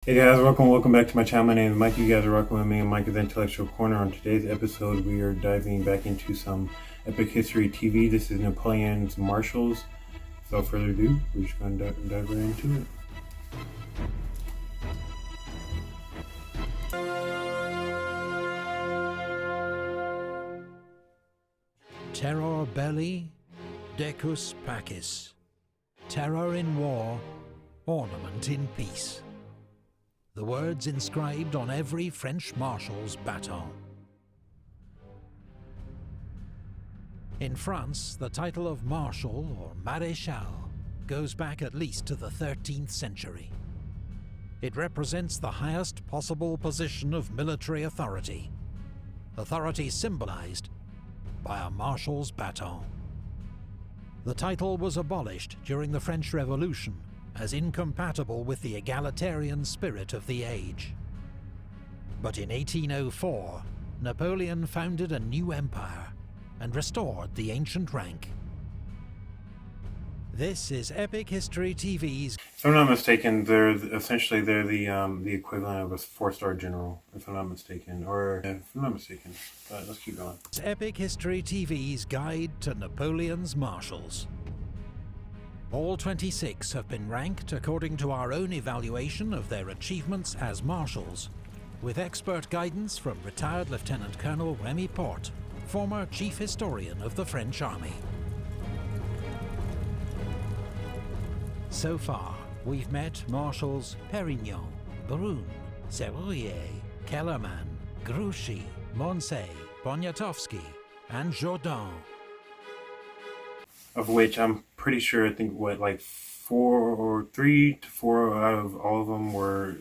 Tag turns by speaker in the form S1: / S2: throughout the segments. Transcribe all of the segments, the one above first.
S1: Hey guys, welcome back to my channel. My name is Mike. You guys are rocking with me and Mike's Intellectual Corner. On today's episode, we are diving back into some epic history TV. This is Napoleon's Marshals. Without further ado, we're just going to dive right into it.
S2: Terror belli, decus pacis. Terror in war, ornament in peace. The words inscribed on every French marshal's baton. In France, the title of Marshal or Maréchal goes back at least to the 13th century. It represents the highest possible position of military authority symbolized by a marshal's baton. The title was abolished during the French Revolution as incompatible with the egalitarian spirit of the age. But in 1804, Napoleon founded a new empire and restored the ancient rank. This is Epic History TV's...
S1: If I'm not mistaken, they're the equivalent of a 4-star general, if I'm not mistaken. Or, if I'm not mistaken. But let's keep going.
S2: It's Epic History TV's guide to Napoleon's marshals. All 26 have been ranked according to our own evaluation of their achievements as marshals, with expert guidance from retired Lieutenant Colonel Remy Porte, former chief historian of the French Army. So far, we've met Marshals Perignon, Brune, Serrurier, Kellerman, Grouchy, Moncey, Poniatowski, and Jourdan.
S1: Of which I'm pretty sure, I think, like 3 to 4 out of all of them were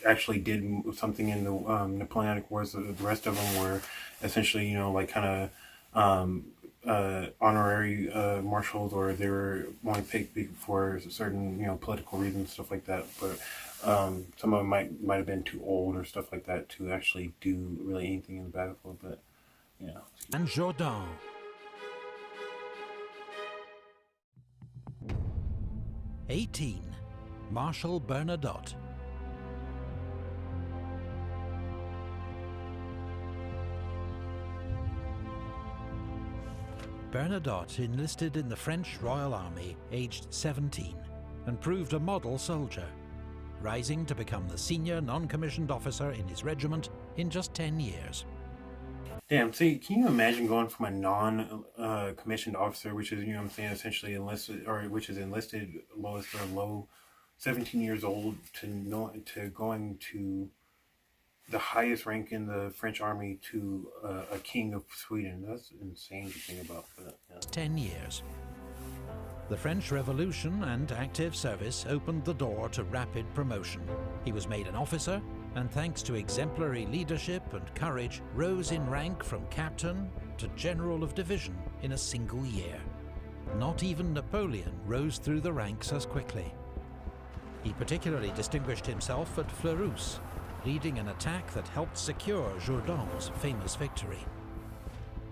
S1: actually did something in the Napoleonic Wars. The rest of them were essentially, like kind of honorary marshals, or they were only picked for certain, political reasons, stuff like that. But some of them might have been too old or stuff like that to actually do really anything in the battlefield. But
S2: And Jourdan. '18, Marshal Bernadotte. Bernadotte enlisted in the French Royal Army aged 17 and proved a model soldier, rising to become the senior non-commissioned officer in his regiment in just 10 years.
S1: Damn, see, can you imagine going from a non-commissioned officer, which is, essentially enlisted, or which is enlisted lowest or low, 17 years old, to going to the highest rank in the French army, to a king of Sweden? That's insane to think about. But,
S2: 10 years. The French Revolution and active service opened the door to rapid promotion. He was made an officer, and thanks to exemplary leadership and courage, rose in rank from captain to general of division in a single year. Not even Napoleon rose through the ranks as quickly. He particularly distinguished himself at Fleurus, leading an attack that helped secure Jourdan's famous victory.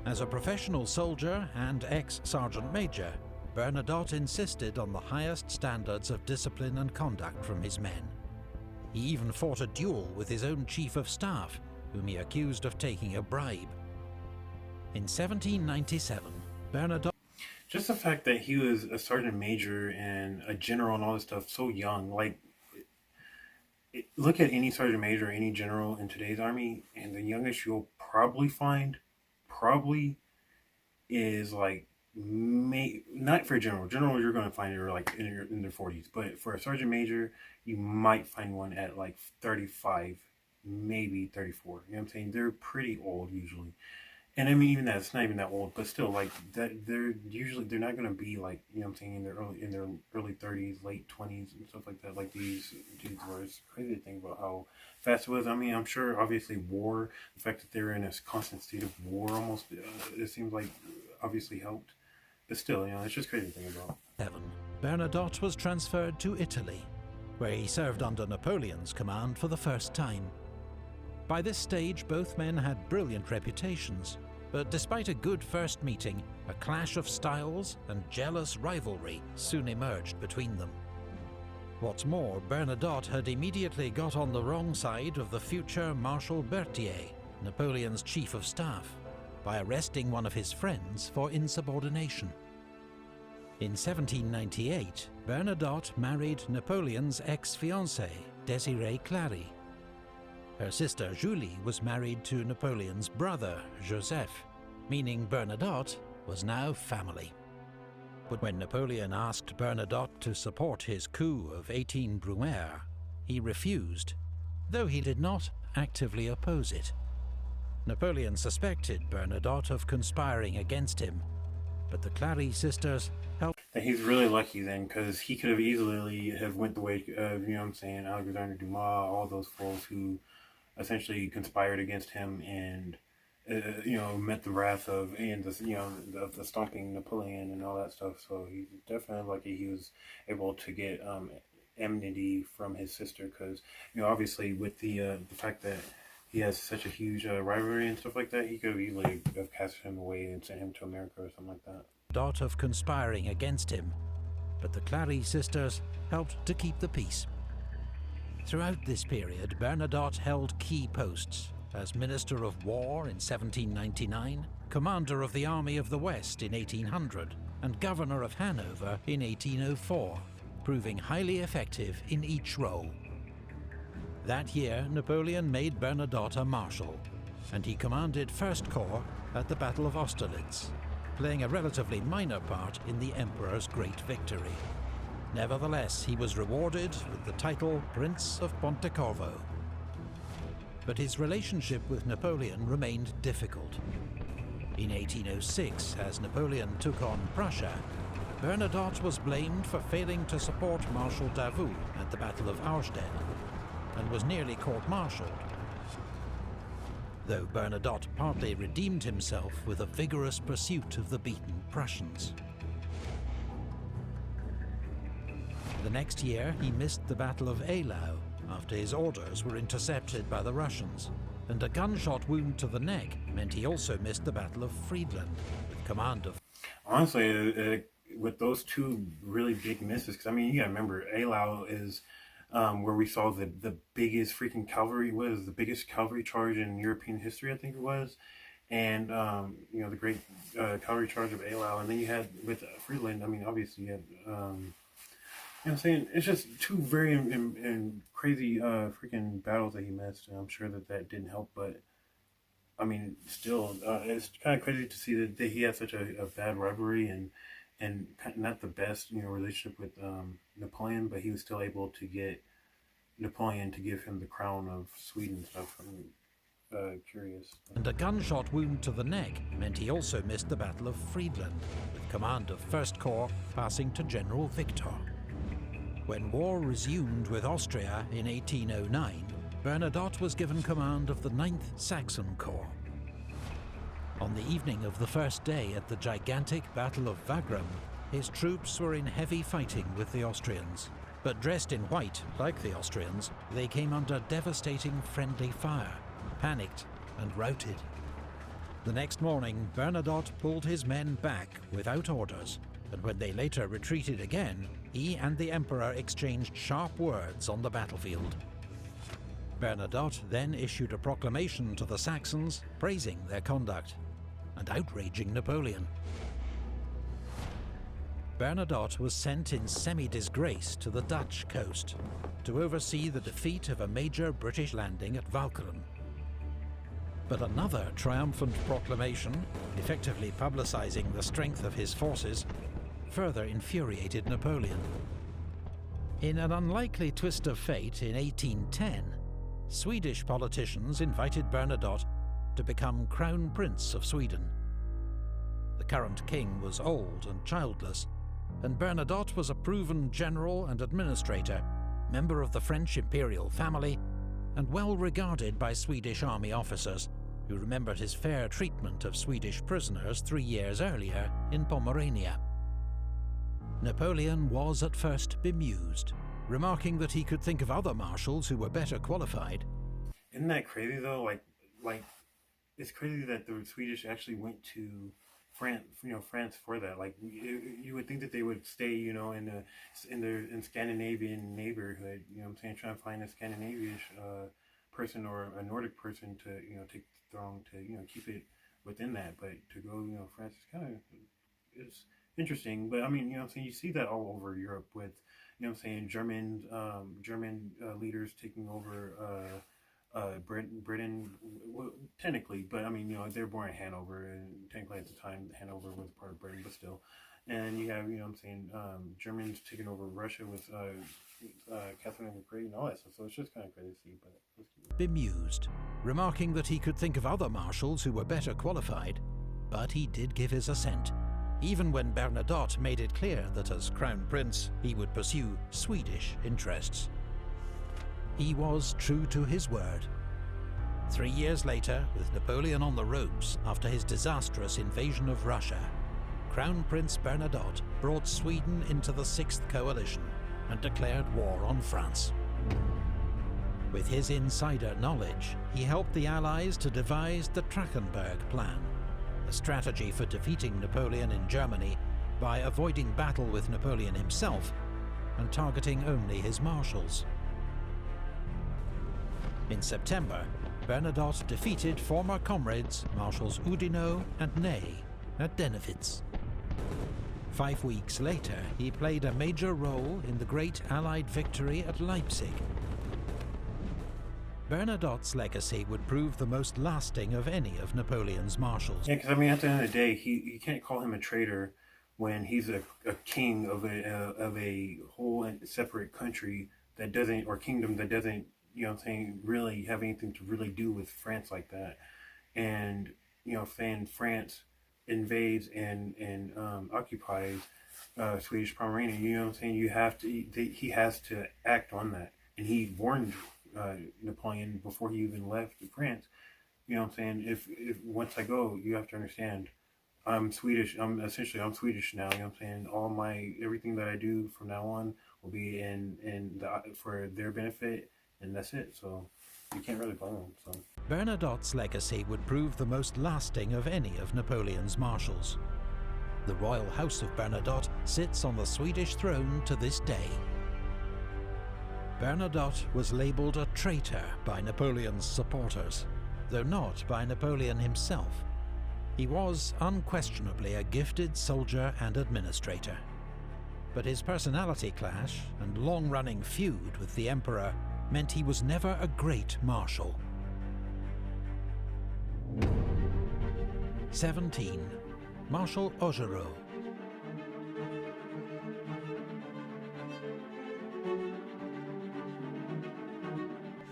S2: As a professional soldier and ex-sergeant major, Bernadotte insisted on the highest standards of discipline and conduct from his men. He even fought a duel with his own chief of staff, whom he accused of taking a bribe. In 1797, Bernadotte...
S1: Just the fact that he was a sergeant major and a general and all this stuff so young, like, look at any sergeant major or any general in today's army, and the youngest you'll probably find is like, not for a general. General, you're going to find it like in their 40s, but for a sergeant major, you might find one at like 35, maybe 34. You know what I'm saying? They're pretty old usually. And I mean, even that, it's not even that old, but still, like, that, they're not going to be like, what I'm saying, in their early 30s, late 20s and stuff like that, like these dudes were. It's crazy to think about how fast it was. I mean, I'm sure obviously war, the fact that they're in a constant state of war almost, it seems like obviously helped. But still, it's just crazy to think about.
S2: Bernadotte was transferred to Italy, where he served under Napoleon's command for the first time. By this stage, both men had brilliant reputations, but despite a good first meeting, a clash of styles and jealous rivalry soon emerged between them. What's more, Bernadotte had immediately got on the wrong side of the future Marshal Berthier, Napoleon's chief of staff, by arresting one of his friends for insubordination. In 1798, Bernadotte married Napoleon's ex-fiancée, Désirée Clary. Her sister Julie was married to Napoleon's brother, Joseph, meaning Bernadotte was now family. But when Napoleon asked Bernadotte to support his coup of 18 Brumaire, he refused, though he did not actively oppose it. Napoleon suspected Bernadotte of conspiring against him, but the Clary sisters helped.
S1: And he's really lucky then, because he could have easily have went the way of, you know what I'm saying, Alexander Dumas, all those fools who essentially conspired against him and met the wrath of the stomping Napoleon and all that stuff. So he's definitely lucky he was able to get enmity from his sister, because obviously with the fact that he has such a huge rivalry and stuff like that, he could have easily have cast him away and sent him to America or something like that.
S2: Bernadotte of conspiring against him, but the Clary sisters helped to keep the peace. Throughout this period, Bernadotte held key posts as Minister of War in 1799, Commander of the Army of the West in 1800, and Governor of Hanover in 1804, proving highly effective in each role. That year, Napoleon made Bernadotte a Marshal, and he commanded First Corps at the Battle of Austerlitz, playing a relatively minor part in the Emperor's great victory. Nevertheless, he was rewarded with the title Prince of Pontecorvo. But his relationship with Napoleon remained difficult. In 1806, as Napoleon took on Prussia, Bernadotte was blamed for failing to support Marshal Davout at the Battle of Auerstedt, and was nearly court-martialed. Though Bernadotte partly redeemed himself with a vigorous pursuit of the beaten Prussians. The next year, he missed the Battle of Eylau after his orders were intercepted by the Russians, and a gunshot wound to the neck meant he also missed the Battle of Friedland, with command of...
S1: Honestly, with those two really big misses, because you gotta remember, Eylau is where we saw the biggest freaking cavalry, the biggest cavalry charge in European history, I think it was. And, the great cavalry charge of Eylau. And then you had, with Friedland, obviously you had, I'm saying, it's just two very crazy freaking battles that he missed. And I'm sure that didn't help, but, still, it's kind of crazy to see that he had such a bad rivalry and not the best, relationship with Napoleon, but he was still able to get Napoleon to give him the crown of Sweden and stuff. I'm curious.
S2: And a gunshot wound to the neck meant he also missed the Battle of Friedland, with command of First Corps passing to General Victor. When war resumed with Austria in 1809, Bernadotte was given command of the 9th Saxon Corps. On the evening of the first day at the gigantic Battle of Wagram, his troops were in heavy fighting with the Austrians. But dressed in white, like the Austrians, they came under devastating friendly fire, panicked and routed. The next morning, Bernadotte pulled his men back without orders, and when they later retreated again, he and the Emperor exchanged sharp words on the battlefield. Bernadotte then issued a proclamation to the Saxons praising their conduct and outraging Napoleon. Bernadotte was sent in semi-disgrace to the Dutch coast to oversee the defeat of a major British landing at Walcheren. But another triumphant proclamation, effectively publicizing the strength of his forces, further infuriated Napoleon. In an unlikely twist of fate in 1810, Swedish politicians invited Bernadotte to become Crown Prince of Sweden. The current king was old and childless, and Bernadotte was a proven general and administrator, member of the French imperial family, and well regarded by Swedish army officers, who remembered his fair treatment of Swedish prisoners 3 years earlier in Pomerania. Napoleon was at first bemused, remarking that he could think of other marshals who were better qualified.
S1: Isn't that crazy though? Like it's crazy that the Swedish actually went to France for that. Like you would think that they would stay, in Scandinavian neighborhood. You know what I'm saying? Trying to find a Scandinavian person or a Nordic person to take the throne to keep it within that. But to go France is kind of it's interesting. But I mean I'm saying you see that all over Europe with I'm saying German leaders taking over. Britain, well, technically, but I mean, they're born in Hanover, and technically at the time, Hanover was part of Britain, but still. And you have, Germans taking over Russia with Catherine the Great and all that stuff. So it's just kind of crazy to see. But
S2: bemused, remarking that he could think of other marshals who were better qualified, but he did give his assent, even when Bernadotte made it clear that as Crown Prince, he would pursue Swedish interests. He was true to his word. 3 years later, with Napoleon on the ropes after his disastrous invasion of Russia, Crown Prince Bernadotte brought Sweden into the Sixth Coalition and declared war on France. With his insider knowledge, he helped the Allies to devise the Trachenberg Plan, a strategy for defeating Napoleon in Germany by avoiding battle with Napoleon himself and targeting only his marshals. In September, Bernadotte defeated former comrades Marshals Oudinot and Ney at Dennewitz. 5 weeks later, he played a major role in the great Allied victory at Leipzig. Bernadotte's legacy would prove the most lasting of any of Napoleon's marshals.
S1: Yeah, because I mean, at the end of the day, you can't call him a traitor when he's a king of a whole and separate country that doesn't, or kingdom that doesn't, really have anything to really do with France like that. And, France invades and occupies Swedish Pomerania, he has to act on that. And he warned Napoleon before he even left France, if once I go, you have to understand, I'm Swedish. I'm Swedish now. Everything that I do from now on will be for their benefit, and that's it. So you can't really blame him. So
S2: Bernadotte's legacy would prove the most lasting of any of Napoleon's marshals. The royal house of Bernadotte sits on the Swedish throne to this day. Bernadotte was labelled a traitor by Napoleon's supporters, though not by Napoleon himself. He was unquestionably a gifted soldier and administrator. But his personality clash and long-running feud with the Emperor meant he was never a great marshal. 17. Marshal Augereau.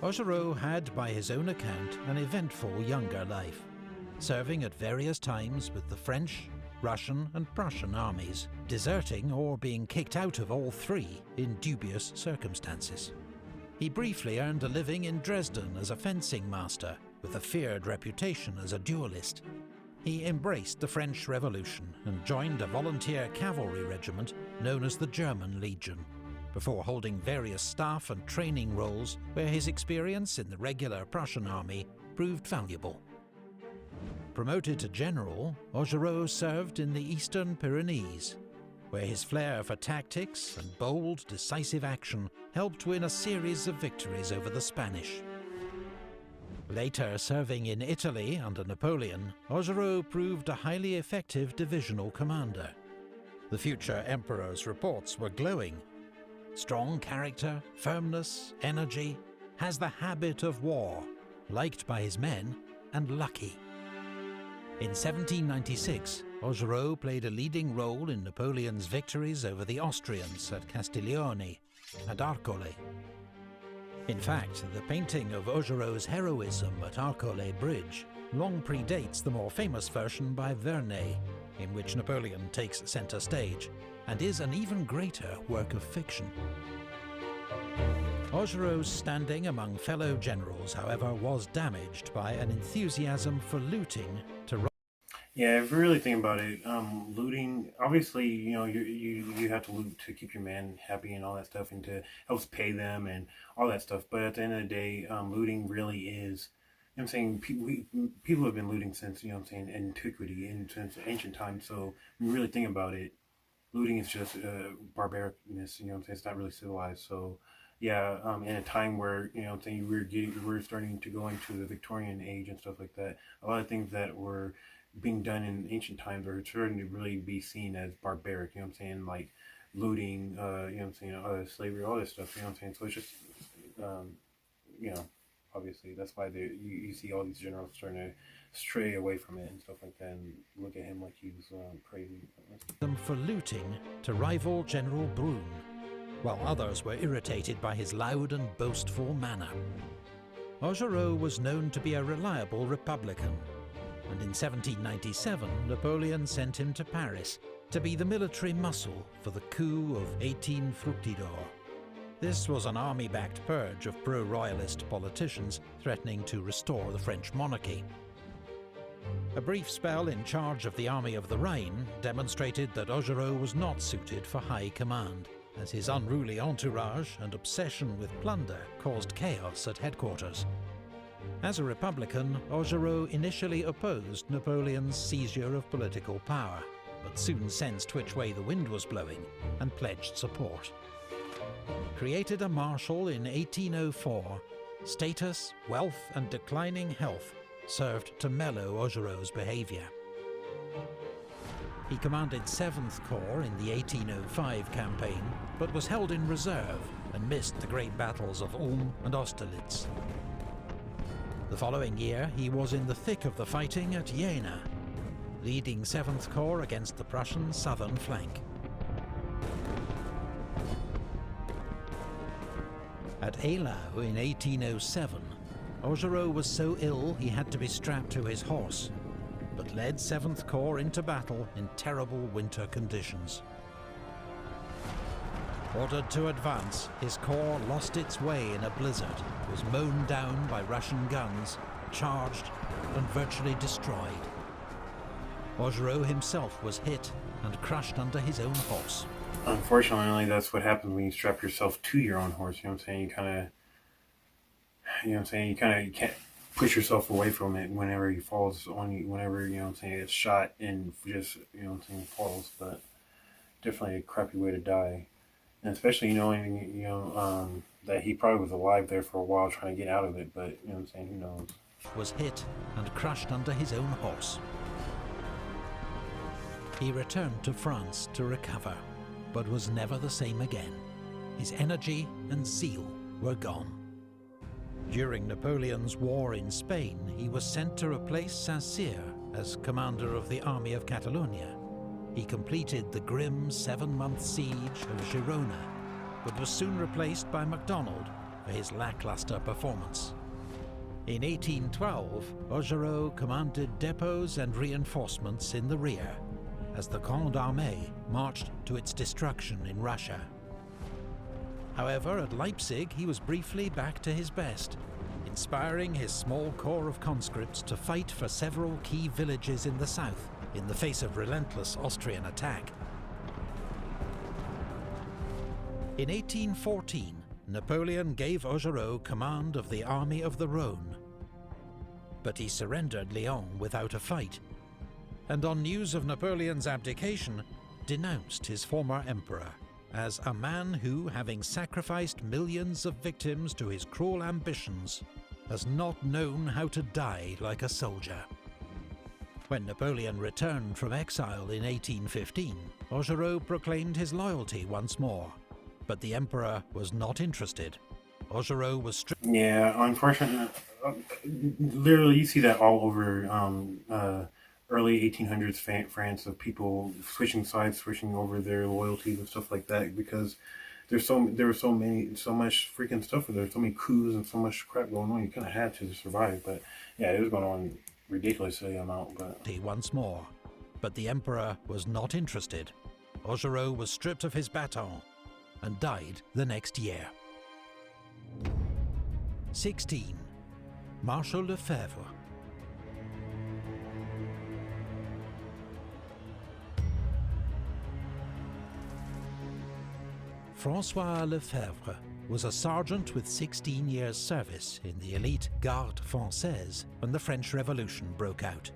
S2: Augereau had, by his own account, an eventful younger life, serving at various times with the French, Russian and Prussian armies, deserting or being kicked out of all three in dubious circumstances. He briefly earned a living in Dresden as a fencing master, with a feared reputation as a duelist. He embraced the French Revolution and joined a volunteer cavalry regiment known as the German Legion, before holding various staff and training roles where his experience in the regular Prussian army proved valuable. Promoted to general, Augereau served in the Eastern Pyrenees, where his flair for tactics and bold, decisive action helped win a series of victories over the Spanish. Later serving in Italy under Napoleon, Augereau proved a highly effective divisional commander. The future emperor's reports were glowing. Strong character, firmness, energy, has the habit of war, liked by his men, and lucky. In 1796, Augereau played a leading role in Napoleon's victories over the Austrians at Castiglione and Arcole. In fact, the painting of Augereau's heroism at Arcole Bridge long predates the more famous version by Vernet, in which Napoleon takes centre stage, and is an even greater work of fiction. Augereau's standing among fellow generals, however, was damaged by an enthusiasm for looting to...
S1: Yeah, if you really think about it, looting, obviously, you have to loot to keep your men happy and all that stuff, and to help pay them and all that stuff. But at the end of the day, looting really is I'm saying people have been looting since, antiquity and since ancient times. So when you really think about it, looting is just barbaricness. I'm saying? It's not really civilized. So yeah, in a time where I'm saying we're starting to go into the Victorian age and stuff like that. A lot of things that were being done in ancient times are starting to really be seen as barbaric. I'm saying? Like looting, slavery, all this stuff. I'm saying? So it's just um, you know, obviously that's why you see all these generals starting to stray away from it and stuff like that, and look at him like he was crazy.
S2: Them for looting to rival General Brune, while others were irritated by his loud and boastful manner. Augereau was known to be a reliable Republican, and in 1797 Napoleon sent him to Paris to be the military muscle for the coup of 18 Fructidor. This was an army-backed purge of pro-royalist politicians threatening to restore the French monarchy. A brief spell in charge of the Army of the Rhine demonstrated that Augereau was not suited for high command, as his unruly entourage and obsession with plunder caused chaos at headquarters. As a Republican, Augereau initially opposed Napoleon's seizure of political power, but soon sensed which way the wind was blowing and pledged support. Created a marshal in 1804, status, wealth and declining health served to mellow Augereau's behaviour. He commanded 7th Corps in the 1805 campaign, but was held in reserve and missed the great battles of Ulm and Austerlitz. The following year, he was in the thick of the fighting at Jena, leading 7th Corps against the Prussian southern flank. At Eylau in 1807, Augereau was so ill he had to be strapped to his horse, but led 7th Corps into battle in terrible winter conditions. Ordered to advance, his corps lost its way in a blizzard, was mown down by Russian guns, charged and virtually destroyed. Augereau himself was hit and crushed under his own horse.
S1: Unfortunately, that's what happens when you strap yourself to your own horse. You kind of, you can't push yourself away from it whenever he falls on you, whenever, it's shot and just, falls. But definitely a crappy way to die. And especially knowing, that he probably was alive there for a while trying to get out of it, but, who knows.
S2: Was hit and crushed under his own horse. He returned to France to recover, but was never the same again. His energy and zeal were gone. During Napoleon's war in Spain, he was sent to replace Saint-Cyr as commander of the Army of Catalonia. He completed the grim 7-month siege of Girona, but was soon replaced by MacDonald for his lackluster performance. In 1812, Augereau commanded depots and reinforcements in the rear, as the Grande Armée marched to its destruction in Russia. However, at Leipzig he was briefly back to his best, inspiring his small corps of conscripts to fight for several key villages in the south in the face of relentless Austrian attack. In 1814, Napoleon gave Augereau command of the Army of the Rhone, but he surrendered Lyon without a fight, and on news of Napoleon's abdication, denounced his former emperor as a man who, having sacrificed millions of victims to his cruel ambitions, has not known how to die like a soldier. When Napoleon returned from exile in 1815, Augereau proclaimed his loyalty once more, but the emperor was not interested. Augereau was stripped.
S1: Yeah, unfortunately, literally you see that all over early 1800s France, of people switching sides, switching over their loyalties and stuff like that, because there was so much freaking stuff. There's so many coups and so much crap going on. You kind of had to survive, but yeah, it was going on ridiculously amount. But
S2: once more, but the emperor was not interested. Augereau was stripped of his baton and died the next year. 16. Marshal Lefebvre. François Lefebvre was a sergeant with 16 years' service in the elite Garde Française when the French Revolution broke out.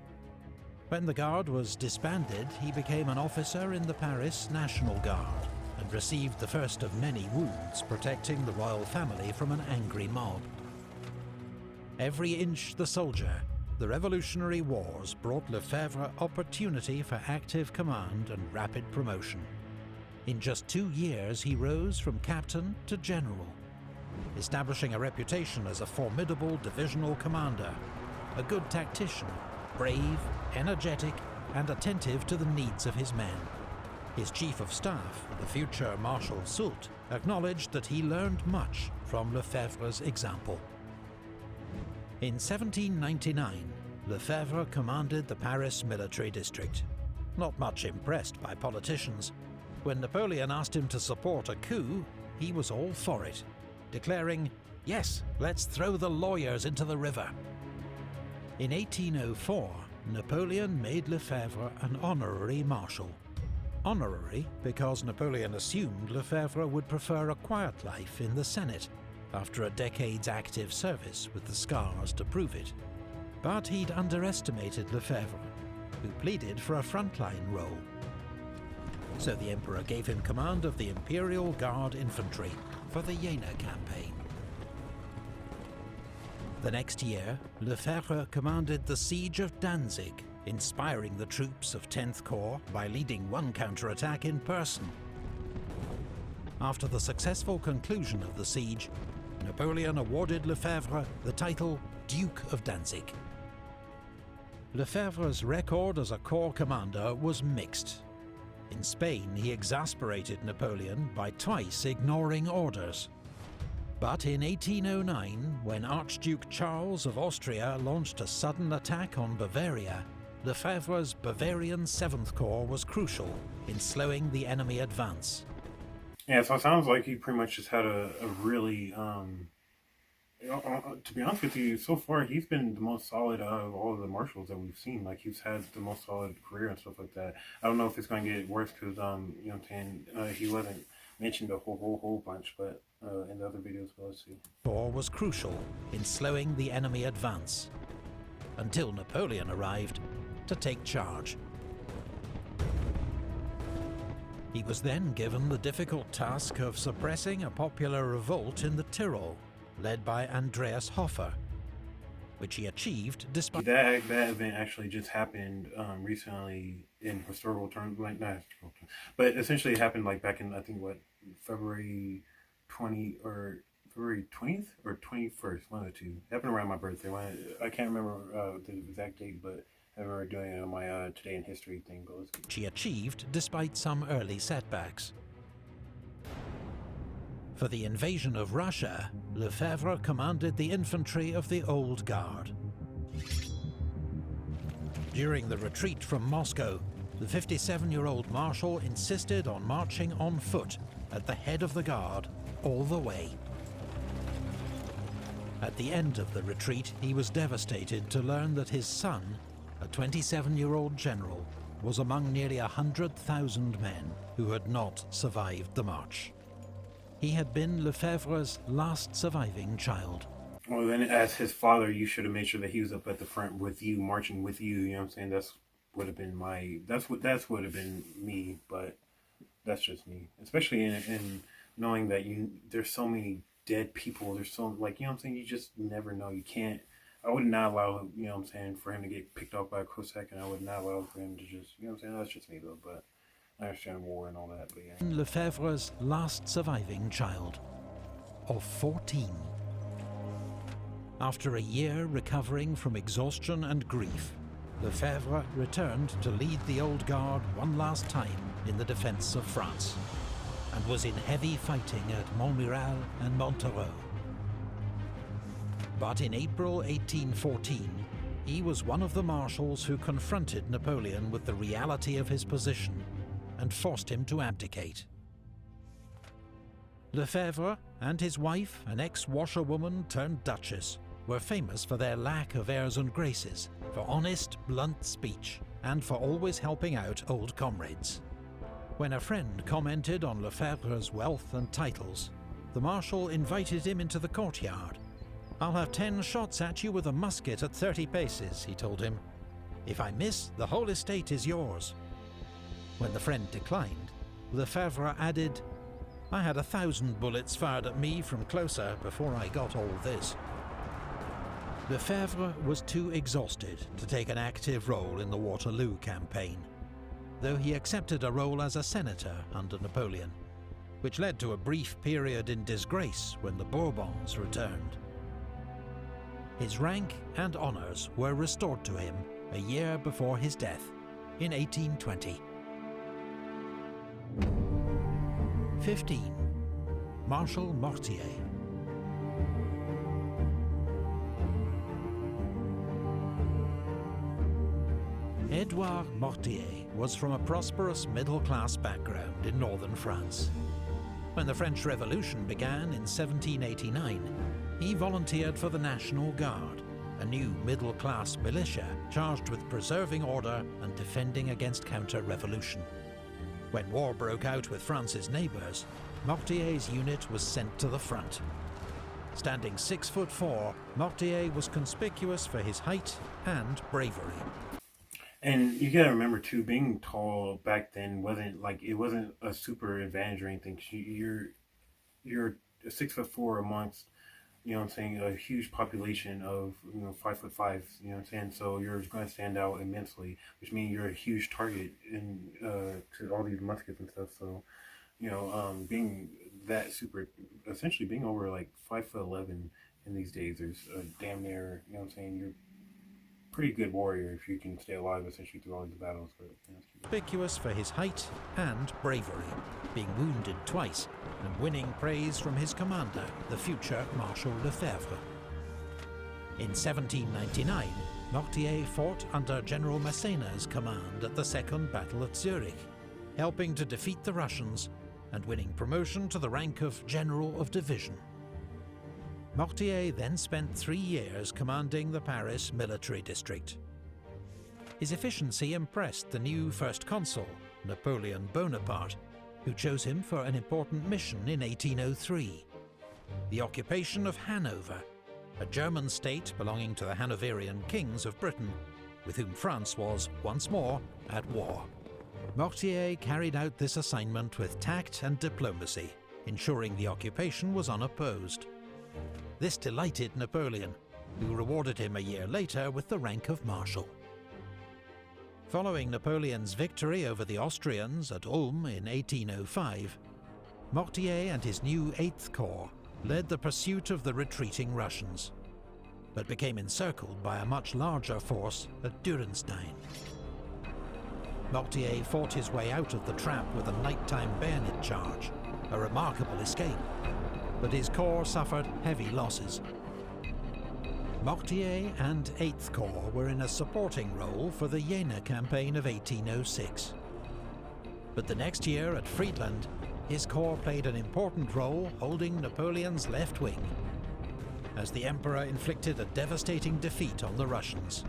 S2: When the Guard was disbanded, he became an officer in the Paris National Guard and received the first of many wounds protecting the royal family from an angry mob. Every inch the soldier, the Revolutionary Wars brought Lefebvre opportunity for active command and rapid promotion. In just 2 years, he rose from captain to general, establishing a reputation as a formidable divisional commander, a good tactician, brave, energetic, and attentive to the needs of his men. His chief of staff, the future Marshal Soult, acknowledged that he learned much from Lefebvre's example. In 1799, Lefebvre commanded the Paris military district. Not much impressed by politicians, when Napoleon asked him to support a coup, he was all for it, declaring, "Yes, let's throw the lawyers into the river." In 1804, Napoleon made Lefebvre an honorary marshal. Honorary because Napoleon assumed Lefebvre would prefer a quiet life in the Senate after a decade's active service with the scars to prove it. But he'd underestimated Lefebvre, who pleaded for a frontline role. So the Emperor gave him command of the Imperial Guard Infantry for the Jena campaign. The next year, Lefebvre commanded the siege of Danzig, inspiring the troops of 10th Corps by leading one counterattack in person. After the successful conclusion of the siege, Napoleon awarded Lefebvre the title Duke of Danzig. Lefebvre's record as a corps commander was mixed. In Spain, he exasperated Napoleon by twice ignoring orders. But in 1809, when Archduke Charles of Austria launched a sudden attack on Bavaria, Lefebvre's Bavarian 7th Corps was crucial in slowing the enemy advance.
S1: Yeah, so it sounds like he pretty much just had a really, to be honest with you, so far he's been the most solid out of all of the marshals that we've seen. Like, he's had the most solid career and stuff like that. I don't know if it's going to get worse because, you know what I'm saying, he wasn't mentioned a whole bunch, but in the other videos, we'll see.
S2: Corps was crucial in slowing the enemy advance, until Napoleon arrived to take charge. He was then given the difficult task of suppressing a popular revolt in the Tyrol, led by Andreas Hofer, which he achieved despite...
S1: That event actually just happened recently in historical terms, like, not historical terms, but essentially it happened like back in, I think, what, February 20th or 21st, one of the two. It happened around my birthday. I can't remember the exact date, but I remember doing it on my Today in History thing.
S2: Which he achieved despite some early setbacks. For the invasion of Russia, Lefebvre commanded the infantry of the Old Guard. During the retreat from Moscow, the 57-year-old Marshal insisted on marching on foot at the head of the Guard all the way. At the end of the retreat, he was devastated to learn that his son, a 27-year-old general, was among nearly 100,000 men who had not survived the march. He had been Lefebvre's last surviving child.
S1: Well, then as his father, you should have made sure that he was up at the front with you, marching with you, you know what I'm saying? That's would have been me, but that's just me. Especially in knowing that there's so many dead people, there's so, like, you know what I'm saying, you just never know. You can't, I would not allow, you know what I'm saying, for him to get picked off by a Cossack, and I would not allow for him to just, you know what I'm saying, that's just me though, but I understand war and all that, but yeah.
S2: Lefebvre's last surviving child, of 14. After a year recovering from exhaustion and grief, Lefebvre returned to lead the Old Guard one last time in the defense of France, and was in heavy fighting at Montmirail and Montereau. But in April 1814, he was one of the marshals who confronted Napoleon with the reality of his position and forced him to abdicate. Lefebvre and his wife, an ex-washerwoman turned duchess, were famous for their lack of airs and graces, for honest, blunt speech, and for always helping out old comrades. When a friend commented on Lefebvre's wealth and titles, the Marshal invited him into the courtyard. "I'll have 10 shots at you with a musket at 30 paces, he told him. "If I miss, the whole estate is yours." When the friend declined, Lefebvre added, "I had 1,000 bullets fired at me from closer before I got all this." Lefebvre was too exhausted to take an active role in the Waterloo campaign, though he accepted a role as a senator under Napoleon, which led to a brief period in disgrace when the Bourbons returned. His rank and honours were restored to him a year before his death, in 1820. 15. Marshal Mortier. Edouard Mortier was from a prosperous middle-class background in northern France. When the French Revolution began in 1789, he volunteered for the National Guard, a new middle-class militia charged with preserving order and defending against counter-revolution. When war broke out with France's neighbours, Mortier's unit was sent to the front. Standing 6'4", Mortier was conspicuous for his height and bravery.
S1: And you gotta remember too, being tall back then it wasn't a super advantage or anything. You're 6'4" amongst, you know what I'm saying, a huge population of, 5'5", you know what I'm saying? So you're going to stand out immensely, which means you're a huge target to all these muskets and stuff. So, being that essentially being over like 5'11" in these days, there's damn near, you know what I'm saying, you're pretty good warrior if you can stay alive essentially through all these battles. But,
S2: conspicuous for his height and bravery, being wounded twice and winning praise from his commander, the future Marshal Lefebvre. In 1799, Mortier fought under General Massena's command at the Second Battle at Zurich, helping to defeat the Russians and winning promotion to the rank of General of Division. Mortier then spent 3 years commanding the Paris military district. His efficiency impressed the new First Consul, Napoleon Bonaparte, who chose him for an important mission in 1803, the occupation of Hanover, a German state belonging to the Hanoverian kings of Britain, with whom France was, once more, at war. Mortier carried out this assignment with tact and diplomacy, ensuring the occupation was unopposed. This delighted Napoleon, who rewarded him a year later with the rank of Marshal. Following Napoleon's victory over the Austrians at Ulm in 1805, Mortier and his new 8th Corps led the pursuit of the retreating Russians, but became encircled by a much larger force at Durenstein. Mortier fought his way out of the trap with a nighttime bayonet charge, a remarkable escape, but his corps suffered heavy losses. Mortier and 8th Corps were in a supporting role for the Jena campaign of 1806. But the next year at Friedland, his corps played an important role holding Napoleon's left wing, as the Emperor inflicted a devastating defeat on the Russians.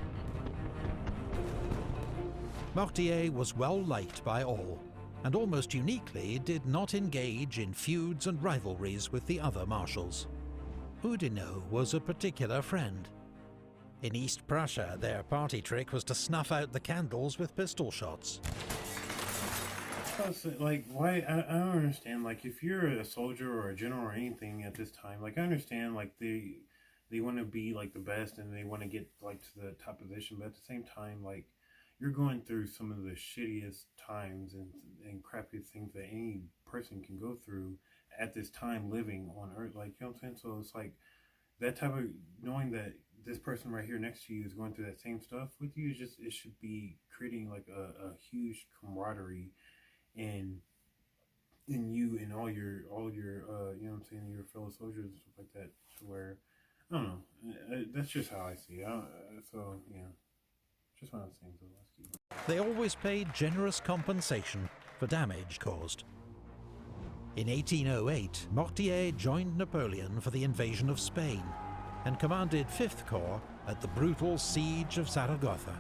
S2: Mortier was well liked by all, and almost uniquely did not engage in feuds and rivalries with the other marshals. Oudinot was a particular friend. In East Prussia, their party trick was to snuff out the candles with pistol shots.
S1: Why? I don't understand. Like, if you're a soldier or a general or anything at this time, I understand, they want to be, the best and they want to get, to the top position, but at the same time, you're going through some of the shittiest times and crappiest things that any person can go through at this time living on Earth. You know what I'm saying? So it's that type of knowing that this person right here next to you is going through that same stuff with you, it should be creating a huge camaraderie in you and all your you know what I'm saying, your fellow soldiers and stuff like that, to where, I don't know, that's just how I see it. So yeah. Just one of those things.
S2: They always paid generous compensation for damage caused. In 1808, Mortier joined Napoleon for the invasion of Spain and commanded 5th Corps at the brutal siege of Zaragoza.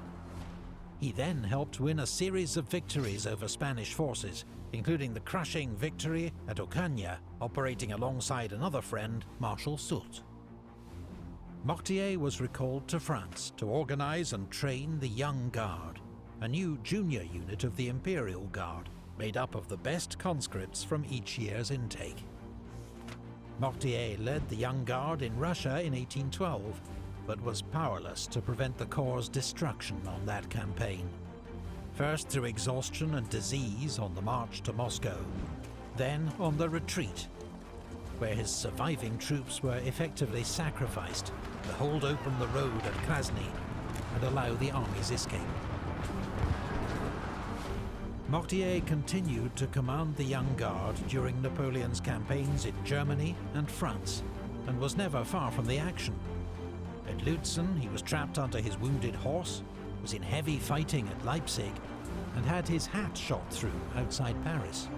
S2: He then helped win a series of victories over Spanish forces, including the crushing victory at Ocaña, operating alongside another friend, Marshal Soult. Mortier was recalled to France to organize and train the Young Guard, a new junior unit of the Imperial Guard, made up of the best conscripts from each year's intake. Mortier led the Young Guard in Russia in 1812, but was powerless to prevent the Corps' destruction on that campaign. First through exhaustion and disease on the march to Moscow, then on the retreat, where his surviving troops were effectively sacrificed to hold open the road at Krasny and allow the army's escape. Mortier continued to command the Young Guard during Napoleon's campaigns in Germany and France, and was never far from the action. At Lutzen, he was trapped under his wounded horse, was in heavy fighting at Leipzig, and had his hat shot through outside Paris.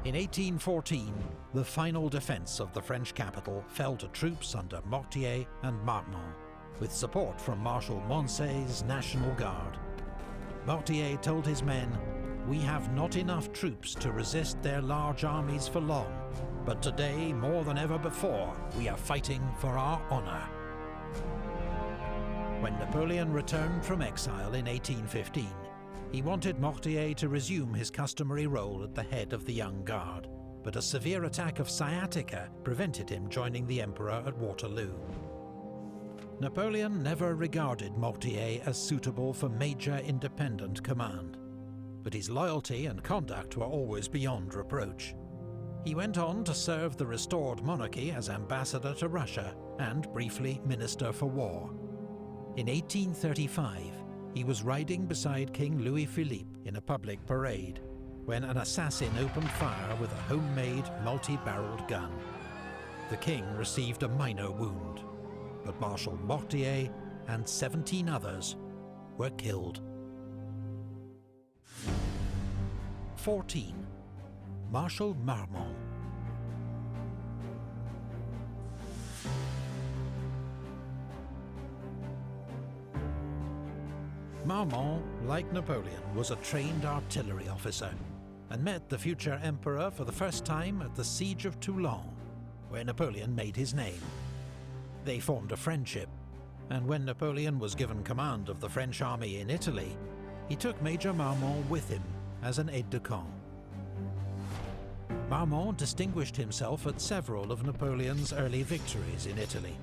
S2: In 1814, the final defense of the French capital fell to troops under Mortier and Marmont, with support from Marshal Moncey's National Guard. Mortier told his men, "We have not enough troops to resist their large armies for long, but today, more than ever before, we are fighting for our honor." When Napoleon returned from exile in 1815, he wanted Mortier to resume his customary role at the head of the Young Guard, but a severe attack of sciatica prevented him joining the Emperor at Waterloo. Napoleon never regarded Mortier as suitable for major independent command, but his loyalty and conduct were always beyond reproach. He went on to serve the restored monarchy as ambassador to Russia and briefly Minister for War. In 1835, he was riding beside King Louis-Philippe in a public parade when an assassin opened fire with a homemade multi-barreled gun. The king received a minor wound, but Marshal Mortier and 17 others were killed. 14. Marshal Marmont. Marmont, like Napoleon, was a trained artillery officer and met the future emperor for the first time at the Siege of Toulon, where Napoleon made his name. They formed a friendship, and when Napoleon was given command of the French army in Italy, he took Major Marmont with him as an aide-de-camp. Marmont distinguished himself at several of Napoleon's early victories in Italy,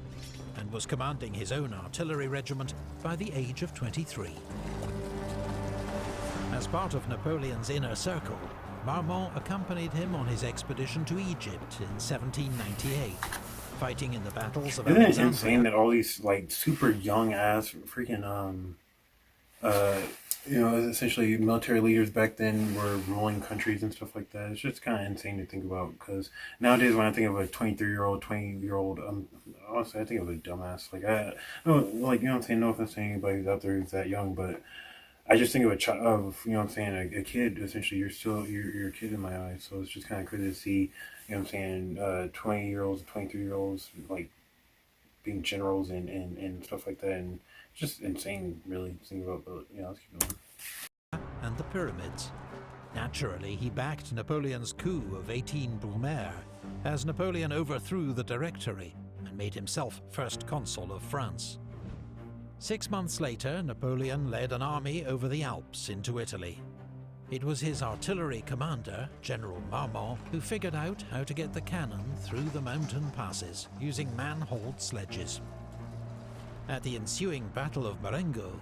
S2: and was commanding his own artillery regiment by the age of 23. As part of Napoleon's inner circle, Marmont accompanied him on his expedition to Egypt in 1798, fighting in the battles of
S1: Isn't it
S2: Alexandria.
S1: insane that all these like super young ass freaking essentially military leaders back then were ruling countries and stuff like that? It's just kind of insane to think about, because nowadays when I think of a 20-year-old, honestly, I think of a dumbass. Like, I don't, like, you know what I'm saying? No offense to anybody who's out there who's that young, but I just think of a child, you know what I'm saying, a kid. Essentially, you're a kid in my eyes. So it's just kind of crazy to see, you know what I'm saying, 20-year-olds, 23-year-olds, like, being generals and stuff like that, and just insane, really, to think about. But yeah, let's keep going.
S2: And the pyramids. Naturally, he backed Napoleon's coup of 18 Brumaire, as Napoleon overthrew the Directory and made himself first consul of France. 6 months later, Napoleon led an army over the Alps into Italy. It was his artillery commander, General Marmont, who figured out how to get the cannon through the mountain passes using man-hauled sledges. At the ensuing Battle of Marengo,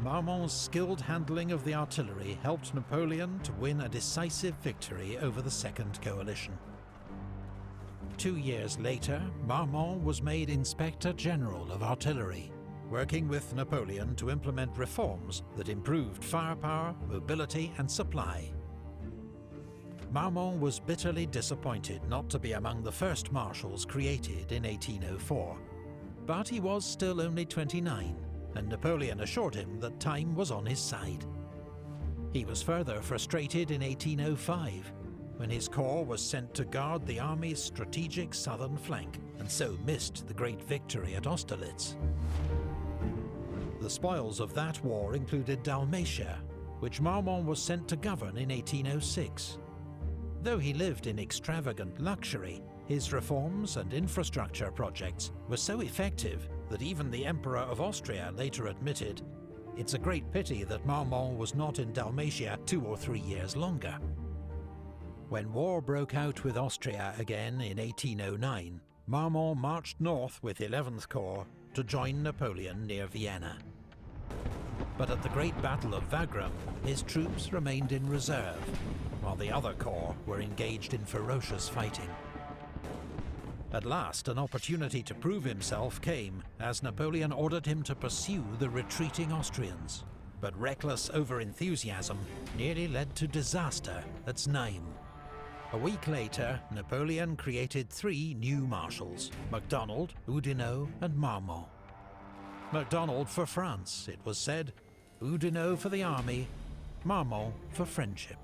S2: Marmont's skilled handling of the artillery helped Napoleon to win a decisive victory over the Second Coalition. 2 years later, Marmont was made Inspector General of Artillery, working with Napoleon to implement reforms that improved firepower, mobility and supply. Marmont was bitterly disappointed not to be among the first marshals created in 1804. But he was still only 29, and Napoleon assured him that time was on his side. He was further frustrated in 1805, when his corps was sent to guard the army's strategic southern flank, and so missed the great victory at Austerlitz. The spoils of that war included Dalmatia, which Marmont was sent to govern in 1806. Though he lived in extravagant luxury, his reforms and infrastructure projects were so effective that even the Emperor of Austria later admitted, "It's a great pity that Marmont was not in Dalmatia 2 or 3 years longer." When war broke out with Austria again in 1809, Marmont marched north with 11th Corps to join Napoleon near Vienna. But at the Great Battle of Wagram, his troops remained in reserve, while the other corps were engaged in ferocious fighting. At last, an opportunity to prove himself came as Napoleon ordered him to pursue the retreating Austrians. But reckless over-enthusiasm nearly led to disaster at Znaim. A week later, Napoleon created 3 new marshals: MacDonald, Oudinot, and Marmont. MacDonald for France, it was said, Oudinot for the army, Marmont for friendship.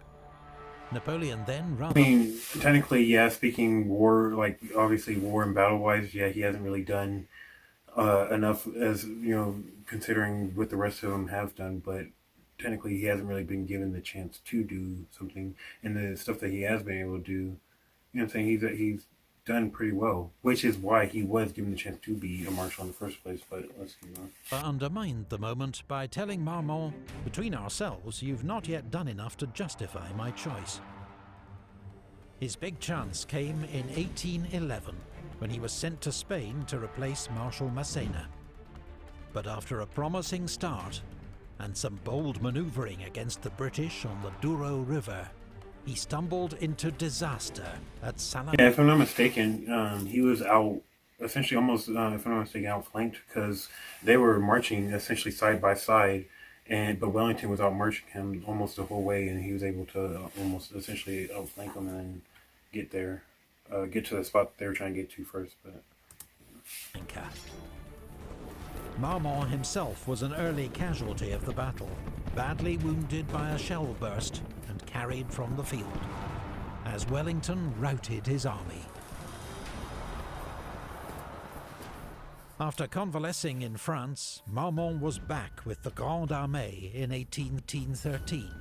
S2: Napoleon then
S1: I mean, technically, yeah, speaking war, like, obviously war and battle-wise, yeah, he hasn't really done enough, as, you know, considering what the rest of them have done, but technically he hasn't really been given the chance to do something, and the stuff that he has been able to do, you know what I'm saying, he's done pretty well, which is why he was given the chance to be a marshal in the first place, but let's keep on.
S2: Undermined the moment by telling Marmont, "Between ourselves, you've not yet done enough to justify my choice." His big chance came in 1811, when he was sent to Spain to replace Marshal Massena. But after a promising start, and some bold manoeuvring against the British on the Douro River, he stumbled into disaster at Salamanca.
S1: Yeah, if I'm not mistaken, he was essentially almost, if I'm not mistaken, outflanked, because they were marching essentially side by side, but Wellington was outmarching him almost the whole way, and he was able to almost essentially outflank him and then get to the spot they were trying to get to first. But
S2: Marmont himself was an early casualty of the battle, badly wounded by a shell burst and carried from the field, as Wellington routed his army. After convalescing in France, Marmont was back with the Grande Armée in 1813,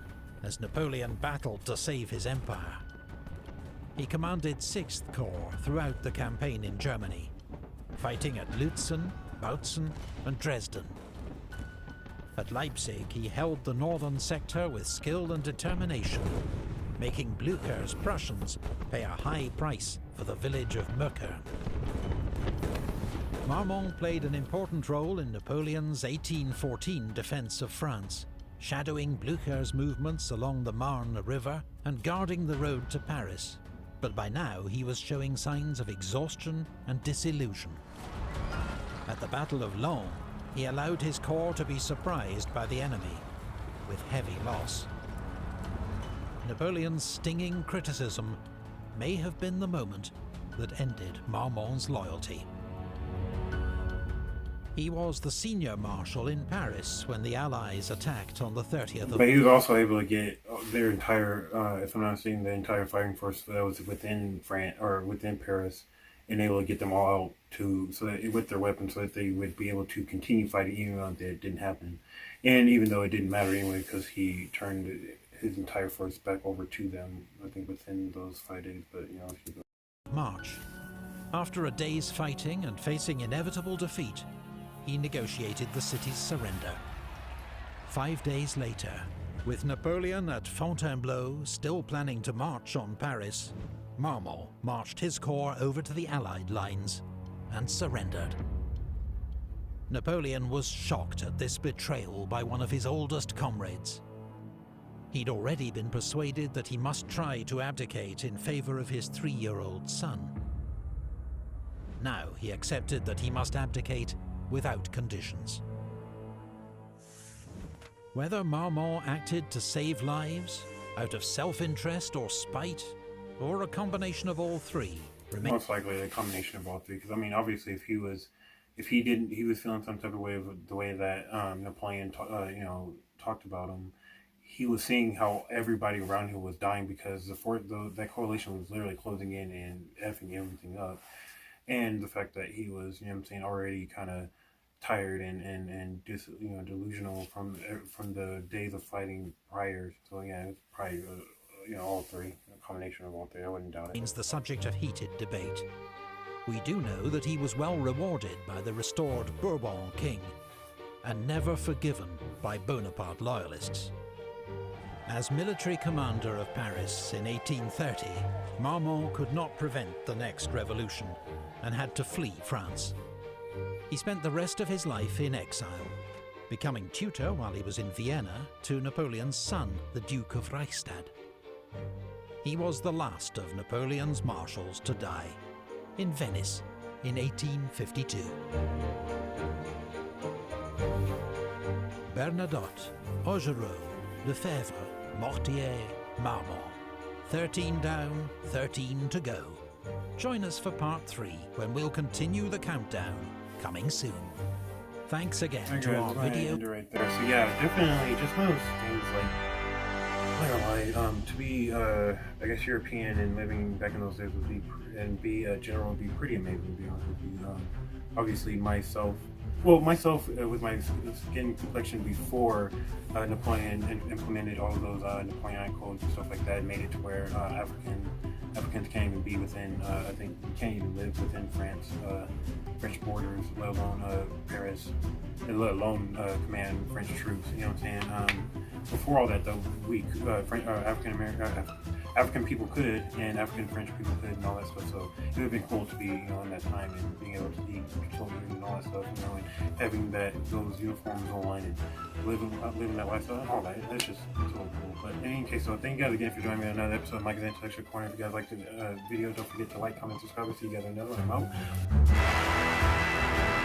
S2: as Napoleon battled to save his empire. He commanded 6th Corps throughout the campaign in Germany, fighting at Lützen, Bautzen, and Dresden. At Leipzig, he held the northern sector with skill and determination, making Blücher's Prussians pay a high price for the village of Möckern. Marmont played an important role in Napoleon's 1814 defense of France, shadowing Blücher's movements along the Marne River and guarding the road to Paris. But by now he was showing signs of exhaustion and disillusion. At the Battle of Laon, he allowed his corps to be surprised by the enemy, with heavy loss. Napoleon's stinging criticism may have been the moment that ended Marmont's loyalty. He was the senior marshal in Paris when the Allies attacked on the 30th of...
S1: But he was also able to get their entire, if I'm not mistaken, the entire fighting force that was within France, or within Paris, and able to get them all out so that with their weapons, so that they would be able to continue fighting even though it didn't happen. And even though it didn't matter anyway, because he turned his entire force back over to them, I think within those 5 days, but you know...
S2: March. After a day's fighting and facing inevitable defeat, he negotiated the city's surrender. 5 days later, with Napoleon at Fontainebleau still planning to march on Paris, Marmont marched his corps over to the Allied lines and surrendered. Napoleon was shocked at this betrayal by one of his oldest comrades. He'd already been persuaded that he must try to abdicate in favor of his 3-year-old son. Now he accepted that he must abdicate without conditions. Whether Marmont acted to save lives, out of self-interest or spite, or a combination of all three,
S1: most likely a combination of all three, because I mean, obviously, if he was feeling some type of way of the way that Napoleon, talked about him. He was seeing how everybody around him was dying because that coalition was literally closing in and effing everything up, and the fact that he was, already kind of tired and delusional from the days of fighting prior. So yeah, it's probably all three, a combination of all three. I wouldn't doubt it.
S2: Remains the subject of heated debate. We do know that he was well rewarded by the restored Bourbon king, and never forgiven by Bonaparte loyalists. As military commander of Paris in 1830, Marmont could not prevent the next revolution and had to flee France. He spent the rest of his life in exile, becoming tutor while he was in Vienna to Napoleon's son, the Duke of Reichstadt. He was the last of Napoleon's marshals to die, in Venice in 1852. Bernadotte, Augereau, Lefebvre, Mortier, Marmont. 13 down, 13 to go. Join us for part 3 when we'll continue the countdown, coming soon. Thanks again to our video.
S1: Right there. So yeah, definitely just one of those things to be I guess European and living back in those days would be and be a general would be pretty amazing, to be honest with you. Obviously myself with my skin complexion before Napoleon implemented all of those Napoleonic codes and stuff like that, made it to where Africans can't even be within, I think you can't even live within French borders, let alone Paris, and let alone command French troops, you know what I'm saying? Before all that though, African people could, and African French people could, and all that stuff. So it would have been cool to be, in that time and being able to eat children and all that stuff, and having those uniforms on and living that lifestyle and all that. That's just so cool. But in any case, so thank you guys again for joining me on another episode of Mike's Intellectual Corner. If you guys like the video, don't forget to like, comment, subscribe. See you guys on another one. I'm out.